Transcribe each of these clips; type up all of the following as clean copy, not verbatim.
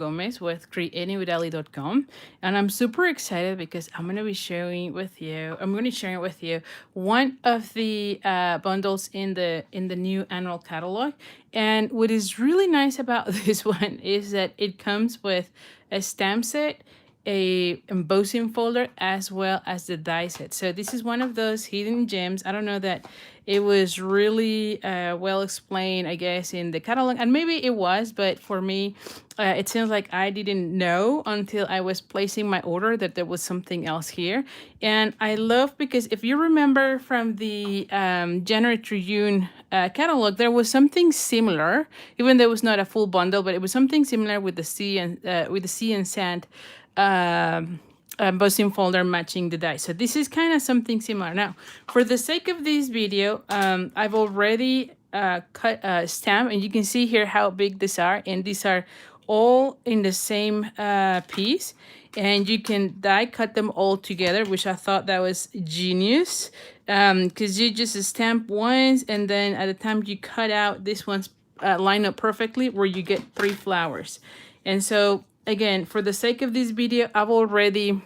Gomez with creatingwithali.com, and I'm super excited because I'm going to be sharing with you. I'm going to share with you one of the bundles in the new annual catalog. And what is really nice about this one is that it comes with a stamp set, a embossing folder, as well as the die set. So this is one of those hidden gems. I don't know that it was really well explained, I guess, in the catalog, and maybe it was, but for me, it seems like I didn't know until I was placing my order that there was something else here. And I love, because if you remember from the January to June catalog, there was something similar, even though it was not a full bundle, but it was something similar with the sea and sand embossing folder matching the die. So this is kind of something similar. Now, for the sake of this video, I've already cut a stamp, and you can see here how big these are, and these are all in the same piece, and you can die cut them all together, which I thought that was genius, because you just stamp once, and then at the time you cut out, this one's line up perfectly where you get 3 flowers. And so again, for the sake of this video, I've already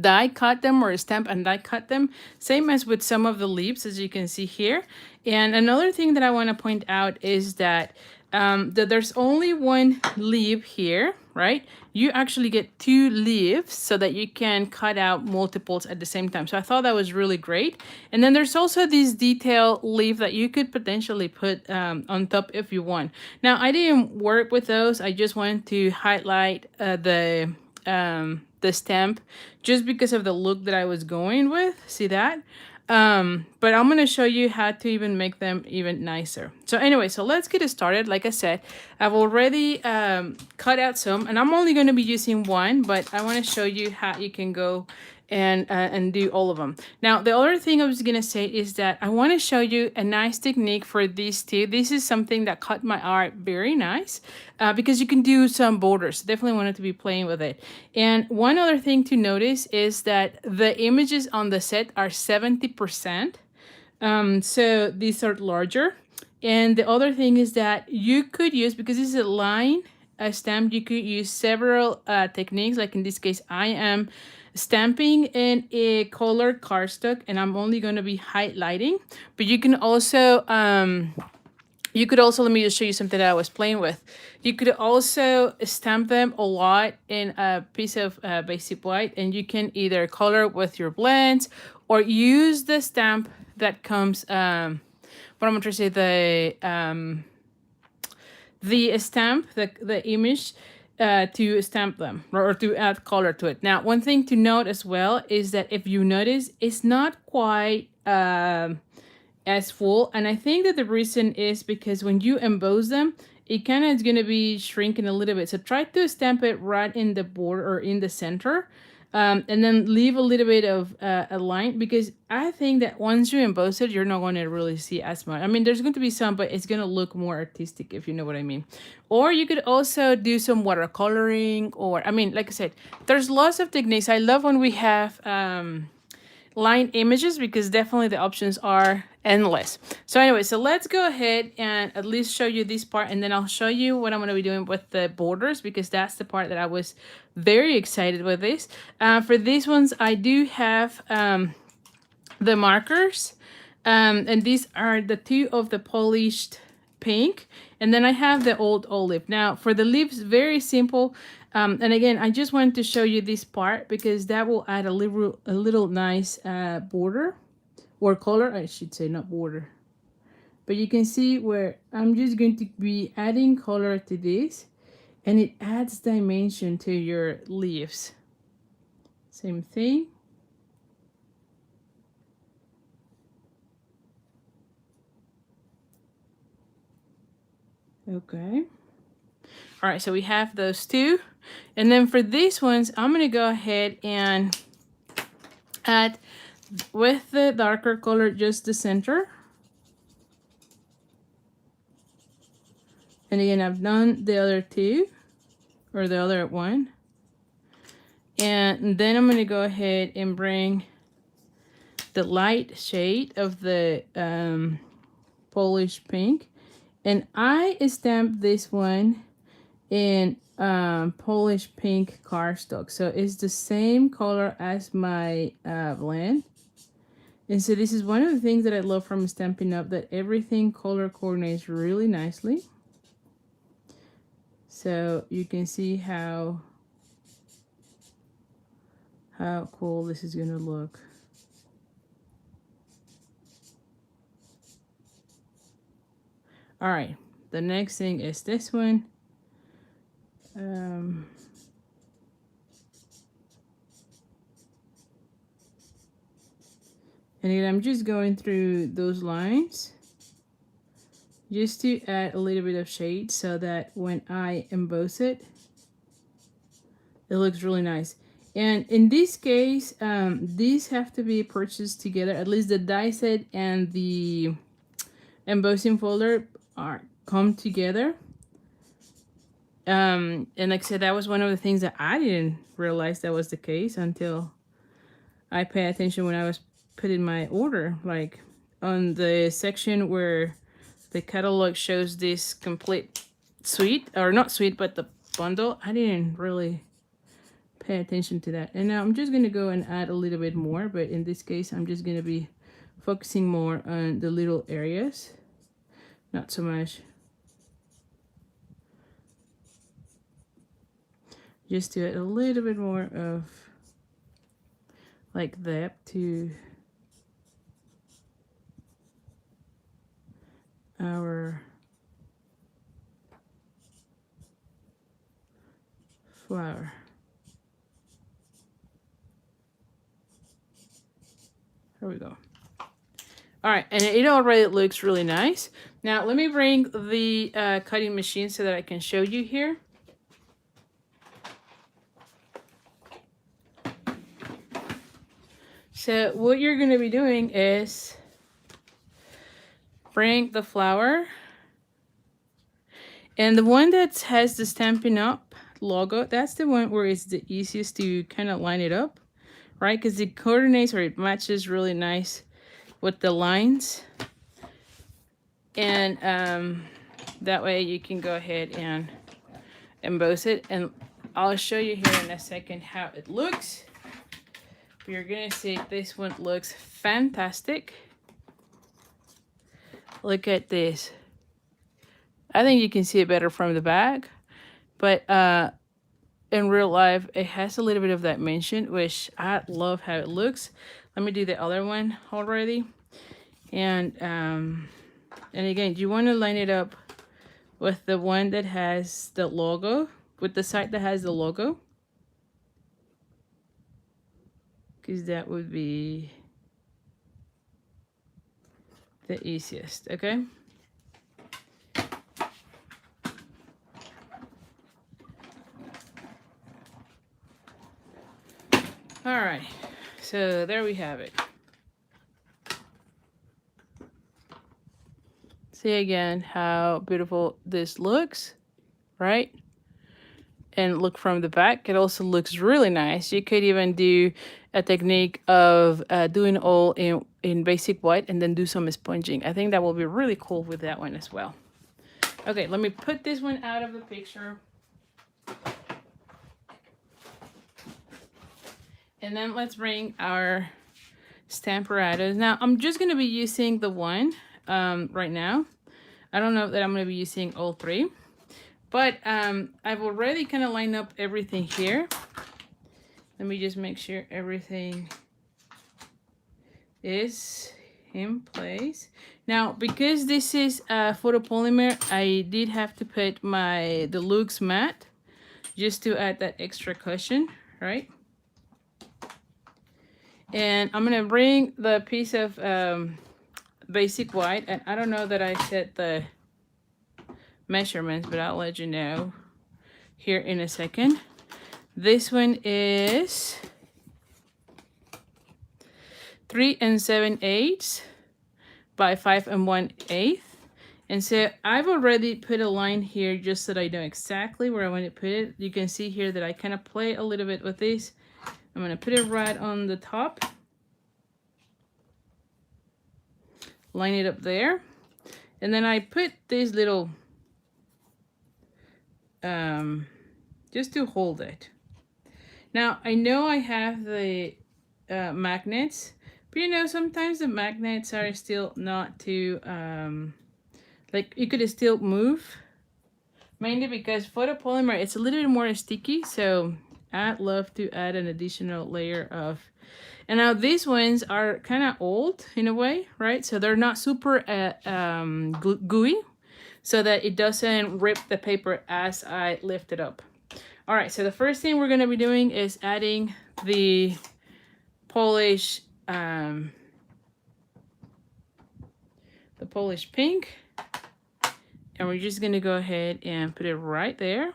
die cut them, or stamp and die cut them, same as with some of the leaves, as you can see here. And another thing that I want to point out is that there's only one leaf here, right? You actually get 2 leaves so that you can cut out multiples at the same time. So I thought that was really great. And then there's also this detail leaf that you could potentially put on top if you want. Now, I didn't work with those. I just wanted to highlight the stamp just because of the look that I was going with. See that? But I'm going to show you how to even make them even nicer. So anyway, so let's get it started. Like I said, I've already cut out some, and I'm only going to be using one, but I want to show you how you can go and do all of them. Now, the other thing I was gonna say is that I want to show you a nice technique for these two. This is something that caught my eye very nice, because you can do some borders. Definitely wanted to be playing with it. And one other thing to notice is that the images on the set are 70%. So these are larger. And the other thing is that you could use, because this is a line, a stamp, you could use several techniques. Like in this case, I am stamping in a colored cardstock, and I'm only going to be highlighting. But you can also let me just show you something that I was playing with. You could also stamp them a lot in a piece of basic white, and you can either color with your blends or use the stamp that comes what I'm trying to say, the stamp, the image, to stamp them or to add color to it. Now, one thing to note as well is that if you notice, it's not quite as full. And I think that the reason is because when you emboss them, it kind of is going to be shrinking a little bit. So try to stamp it right in the border or in the center. And then leave a little bit of a line, because I think that once you emboss it, you're not going to really see as much. I mean, there's going to be some, but it's going to look more artistic, if you know what I mean. Or you could also do some watercoloring, or, I mean, like I said, there's lots of techniques. I love when we have line images, because definitely the options are endless. So anyway, so let's go ahead and at least show you this part, and then I'll show you what I'm going to be doing with the borders, because that's the part that I was very excited with this. For these ones, I do have the markers, and these are the 2 of the polished pink, and then I have the old olive. Now, for the leaves, very simple. And again, I just wanted to show you this part, because that will add a little nice border, or color, I should say, not border. But you can see where I'm just going to be adding color to this, and it adds dimension to your leaves. Same thing. Okay. All right, so we have those 2. And then for these ones, I'm going to go ahead and add, with the darker color, just the center. And again, I've done the other 2, or the other one. And then I'm going to go ahead and bring the light shade of the polished pink. And I stamped this one in Polish pink cardstock. So it's the same color as my blend. And so this is one of the things that I love from Stampin' Up, that everything color coordinates really nicely. So you can see how cool this is gonna look. All right, the next thing is this one. And then I'm just going through those lines just to add a little bit of shade so that when I emboss it, it looks really nice. And in this case, these have to be purchased together. At least the die set and the embossing folder come together. And like I said, that was one of the things that I didn't realize that was the case until I paid attention when I was putting my order. Like on the section where the catalog shows this complete suite, or not suite, but the bundle, I didn't really pay attention to that. And now I'm just gonna go and add a little bit more, but in this case I'm just gonna be focusing more on the little areas, not so much, just to add a little bit more of like that to our flower. There we go. All right, and it already looks really nice. Now let me bring the cutting machine so that I can show you here. So what you're going to be doing is bring the flower, and the one that has the Stampin' Up logo, that's the one where it's the easiest to kind of line it up, right? Because it coordinates, or it matches really nice with the lines. And that way you can go ahead and emboss it. And I'll show you here in a second how it looks. You're gonna see this one looks fantastic. Look at this. I think you can see it better from the back, but in real life it has a little bit of that mention, which I love how it looks. Let me do the other one already. And again, you want to line it up with the one that has the logo, with the side that has the logo, because that would be the easiest. Okay. All right, so there we have it. See again how beautiful this looks, right? And look from the back, it also looks really nice. You could even do a technique of doing all in basic white and then do some sponging. I think that will be really cool with that one as well. Okay, let me put this one out of the picture. And then let's bring our Stamparados. Now, I'm just going to be using the one right now. I don't know that I'm going to be using all three. But I've already kind of lined up everything here. Let me just make sure everything is in place. Now, because this is photopolymer, I did have to put my Deluxe matte just to add that extra cushion, right? And I'm gonna bring the piece of basic white, and I don't know that I set the measurements, but I'll let you know here in a second. This one is 3 7/8 by 5 1/8. And so I've already put a line here just so that I know exactly where I want to put it. You can see here that I kind of play a little bit with this. I'm going to put it right on the top. Line it up there. And then I put these little just to hold it. Now, I know I have the magnets, but you know, sometimes the magnets are still not too, like you could still move. Mainly because photopolymer, it's a little bit more sticky, so I'd love to add an additional layer of. And now these ones are kind of old in a way, right? So they're not super gooey, so that it doesn't rip the paper as I lift it up. All right, so the first thing we're going to be doing is adding the Polish, the Polish pink. And we're just going to go ahead and put it right there.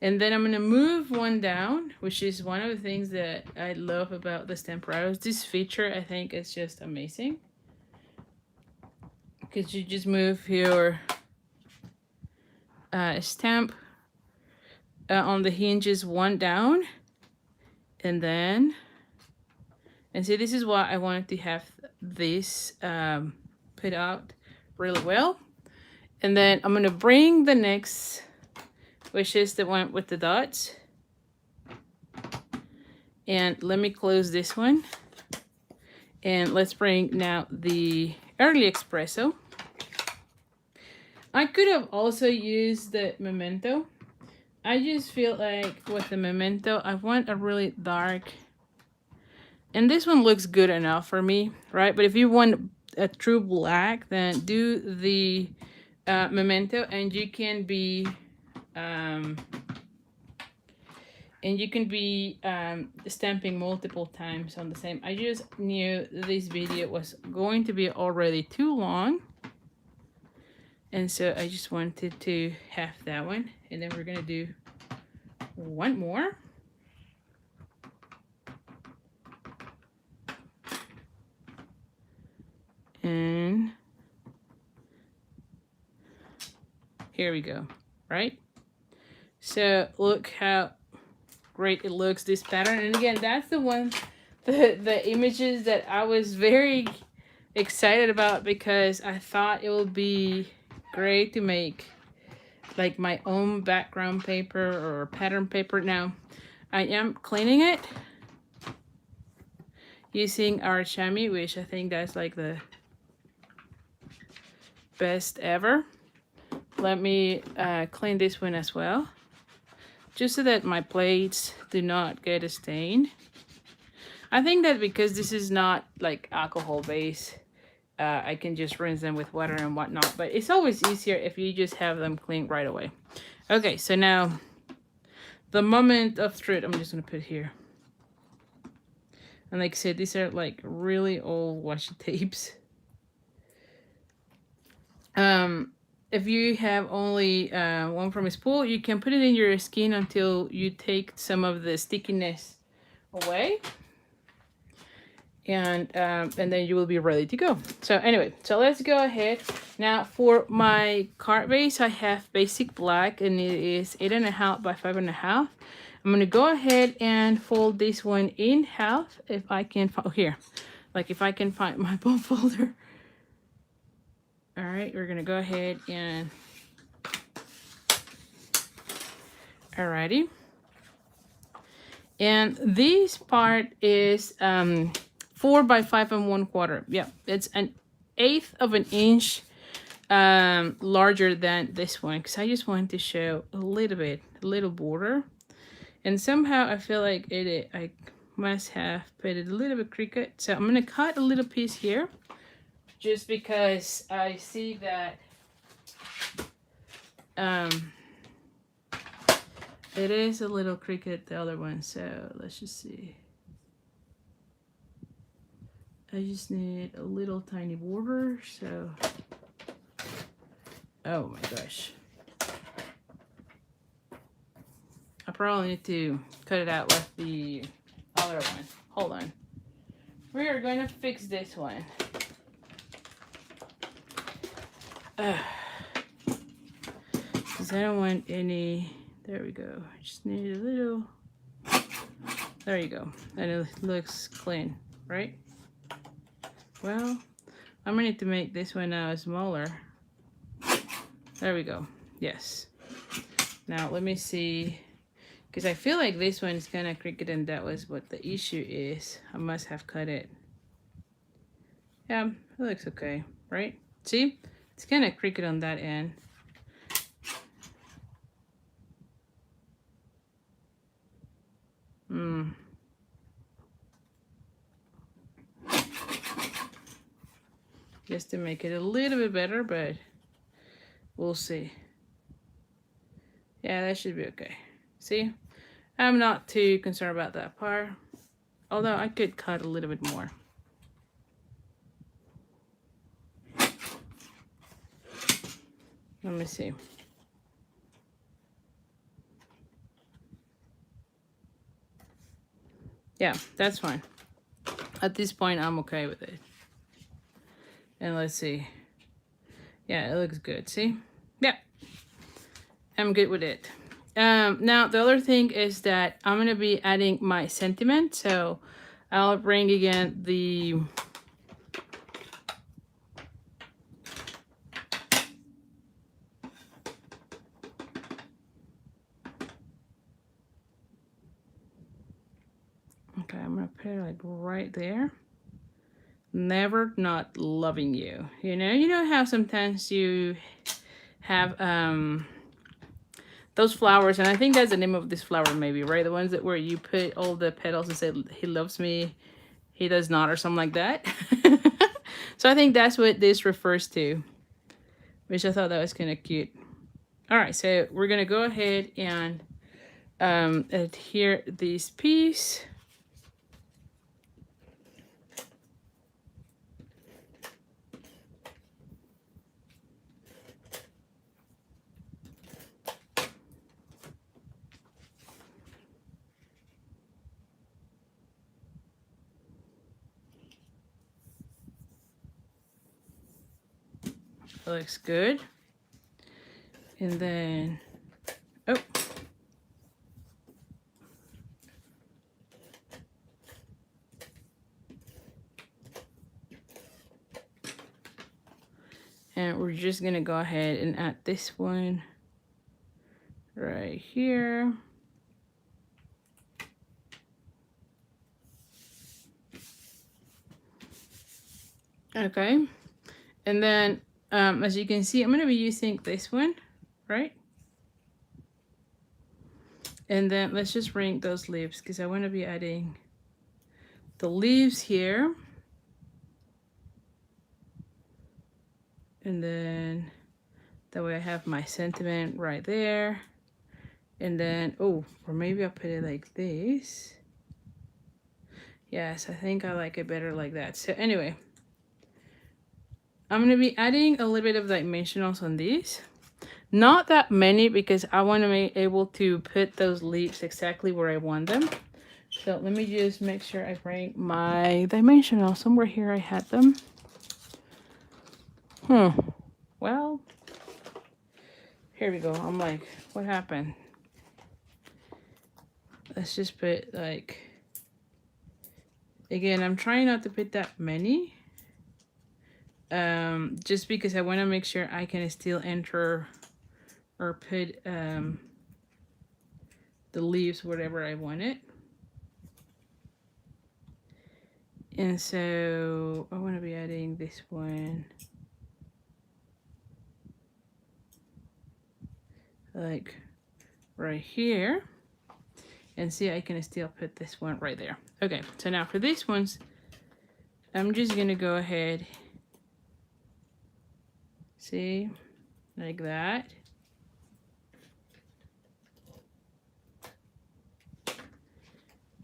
And then I'm going to move one down, which is one of the things that I love about the Stamparatos. This feature, I think, is just amazing. Because you just move your stamp on the hinges one down. And then, and see, this is why I wanted to have this put out really well. And then I'm going to bring the next, which is the one with the dots. And let me close this one. And let's bring now the early espresso. I could have also used the memento. I just feel like with the memento, I want a really dark, and this one looks good enough for me, right? But if you want a true black, then do the memento, and you can be stamping multiple times on the same. I just knew this video was going to be already too long, and so I just wanted to have that one. And then we're gonna do one more. And here we go, right? So look how great it looks, this pattern. And again, that's the one, the images that I was very excited about, because I thought it would be great to make like my own background paper or pattern paper. Now I am cleaning it using our chamois, which I think that's like the best ever. Let me clean this one as well, just so that my plates do not get a stain. I think that because this is not like alcohol based, I can just rinse them with water and whatnot, but it's always easier if you just have them clean right away. Okay, so now the moment of truth, I'm just gonna put here. And like I said, these are like really old washi tapes. If you have only one from a spool, you can put it in your skin until you take some of the stickiness away. And then you will be ready to go. So anyway, so let's go ahead. Now for my card base, I have basic black, and it is 8.5 by 5.5. I'm gonna go ahead and fold this one in half if I can find, oh, here, like if I can find my bone folder. All right, we're gonna go ahead and, alrighty. And this part is 4 by 5 1/4. Yeah, it's 1/8 of an inch larger than this one, because I just wanted to show a little bit, a little border. And somehow I feel like I must have put it a little bit crooked. So I'm gonna cut a little piece here, just because I see that it is a little crooked, the other one. So let's just see. I just need a little tiny border, so, oh my gosh. I probably need to cut it out with the other one. Hold on. We are going to fix this one. Because I don't want any, there we go. I just need a little, there you go. And it looks clean, right? Well, I'm gonna need to make this one now smaller. There we go. Yes. Now let me see, because I feel like this one is kind of crooked and that was what the issue is. I must have cut it. Yeah, it looks okay, right? See? It's kind of crooked on that end. Just to make it a little bit better, but we'll see. Yeah, that should be okay. See? I'm not too concerned about that part. Although I could cut a little bit more. Let me see. Yeah, that's fine. At this point, I'm okay with it. And let's see. Yeah, it looks good. See? Yeah. I'm good with it. Now, the other thing is that I'm going to be adding my sentiment. So I'll bring again the... Okay, I'm going to put it like right there. Never not loving you. You know how sometimes you have those flowers, and I think that's the name of this flower maybe, right? The ones that where you put all the petals and say he loves me, he does not, or something like that. So I think that's what this refers to, which I thought that was kind of cute. All right, so we're gonna go ahead and adhere this piece. Looks good. And then, oh. And we're just gonna go ahead and add this one right here. Okay. And then, as you can see, I'm gonna be using this one, right? And then let's just bring those leaves because I want to be adding the leaves here. And then that way I have my sentiment right there. And then, oh, or maybe I'll put it like this. Yes, I think I like it better like that. So anyway, I'm going to be adding a little bit of dimensionals on these. Not that many because I want to be able to put those leaves exactly where I want them. So let me just make sure I bring my dimensional. Somewhere here I had them. Well, here we go. I'm like, what happened? Let's just put like, again, I'm trying not to put that many. Just because I want to make sure I can still enter or put the leaves wherever I want it. And so I want to be adding this one like right here. And see, I can still put this one right there. Okay, so now for these ones, I'm just going to go ahead, see, like that.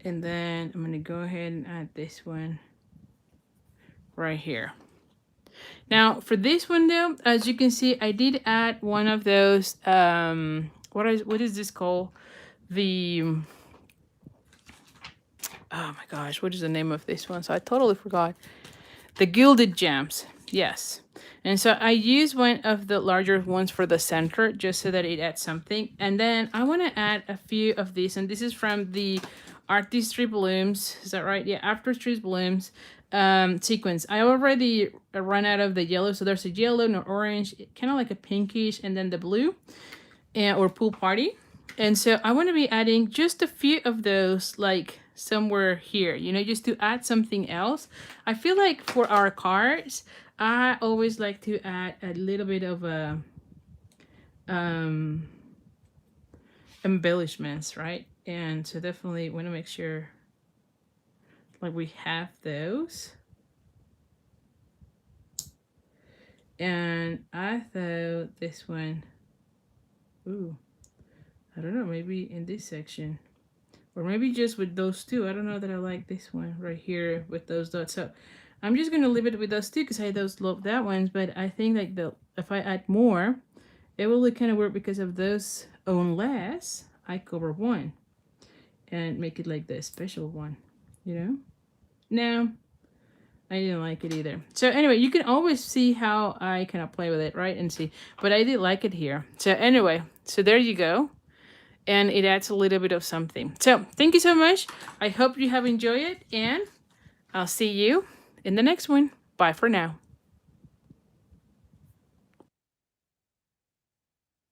And then I'm going to go ahead and add this one right here. Now for this one though, as you can see, I did add one of those, what is this called? The, oh my gosh, what is the name of this one? So I totally forgot. The gilded gems, yes. And so I use one of the larger ones for the center just so that it adds something. And then I want to add a few of these, and this is from the Artistry Blooms. Is that right? Yeah, Artistry Blooms sequins. I already ran out of the yellow, so there's a yellow and an orange, kind of like a pinkish, and then the blue, or pool party. And so I want to be adding just a few of those, like somewhere here, you know, just to add something else. I feel like for our cards, I always like to add a little bit of a embellishments, right? And so definitely want to make sure like we have those. And I thought this one, ooh, I don't know, maybe in this section, or maybe just with those two. I don't know that I like this one right here with those dots. So I'm just gonna leave it with those two because I those love that ones. But I think like if I add more, it will look kind of weird because of those, unless I cover one and make it like the special one, you know? No, I didn't like it either. So anyway, you can always see how I kind of play with it, right? And see, but I did like it here. So anyway, so there you go. And it adds a little bit of something. So thank you so much. I hope you have enjoyed it, and I'll see you in the next one. Bye for now.